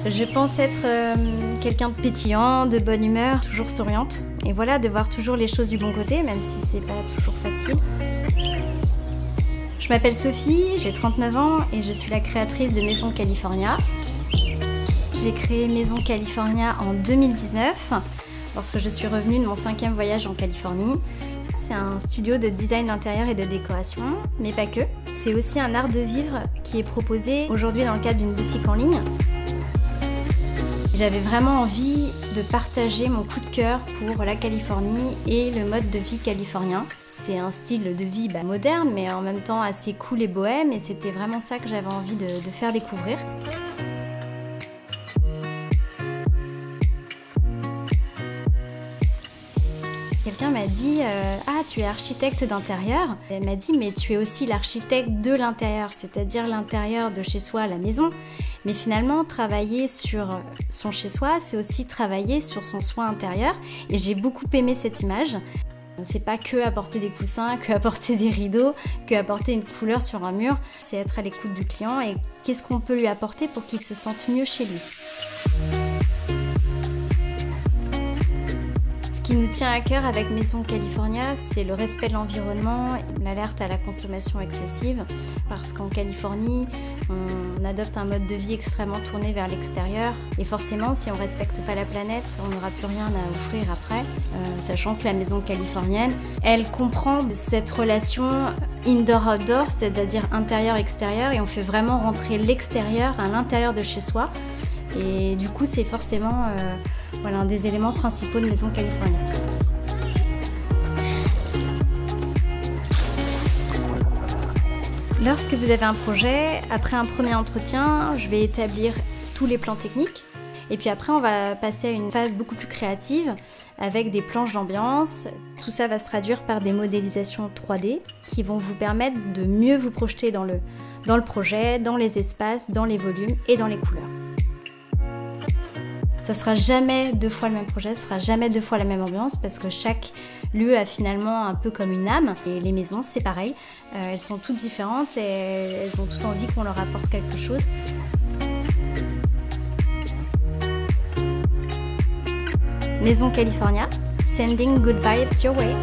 Je pense être quelqu'un de pétillant, de bonne humeur, toujours souriante. Et voilà, de voir toujours les choses du bon côté, même si c'est pas toujours facile. Je m'appelle Sophie, j'ai 39 ans et je suis la créatrice de Maison California. J'ai créé Maison California en 2019, lorsque je suis revenue de mon 5e voyage en Californie. C'est un studio de design d'intérieur et de décoration, mais pas que. C'est aussi un art de vivre qui est proposé aujourd'hui dans le cadre d'une boutique en ligne. J'avais vraiment envie de partager mon coup de cœur pour la Californie et le mode de vie californien. C'est un style de vie moderne, mais en même temps assez cool et bohème, et c'était vraiment ça que j'avais envie de faire découvrir. Quelqu'un m'a dit « Ah, tu es architecte d'intérieur ?» Elle m'a dit « Mais tu es aussi l'architecte de l'intérieur, c'est-à-dire l'intérieur de chez soi, la maison. » Mais finalement, travailler sur son chez-soi, c'est aussi travailler sur son soi intérieur. Et j'ai beaucoup aimé cette image. C'est pas que apporter des coussins, que apporter des rideaux, que apporter une couleur sur un mur. C'est être à l'écoute du client et qu'est-ce qu'on peut lui apporter pour qu'il se sente mieux chez lui. Ce qui nous tient à cœur avec Maison California, c'est le respect de l'environnement, l'alerte à la consommation excessive, parce qu'en Californie, on adopte un mode de vie extrêmement tourné vers l'extérieur, et forcément, si on ne respecte pas la planète, on n'aura plus rien à offrir après, sachant que la maison californienne, elle comprend cette relation indoor-outdoor, c'est-à-dire intérieur-extérieur, et on fait vraiment rentrer l'extérieur à l'intérieur de chez soi. Et du coup, c'est forcément voilà, un des éléments principaux de Maison California. Lorsque vous avez un projet, après un premier entretien, je vais établir tous les plans techniques. Et puis après, on va passer à une phase beaucoup plus créative avec des planches d'ambiance. Tout ça va se traduire par des modélisations 3D qui vont vous permettre de mieux vous projeter dans le projet, dans les espaces, dans les volumes et dans les couleurs. Ça sera jamais 2 fois le même projet, ça sera jamais 2 fois la même ambiance parce que chaque lieu a finalement un peu comme une âme. Et les maisons, c'est pareil. Elles sont toutes différentes et elles ont toutes envie qu'on leur apporte quelque chose. Maison California, sending good vibes your way.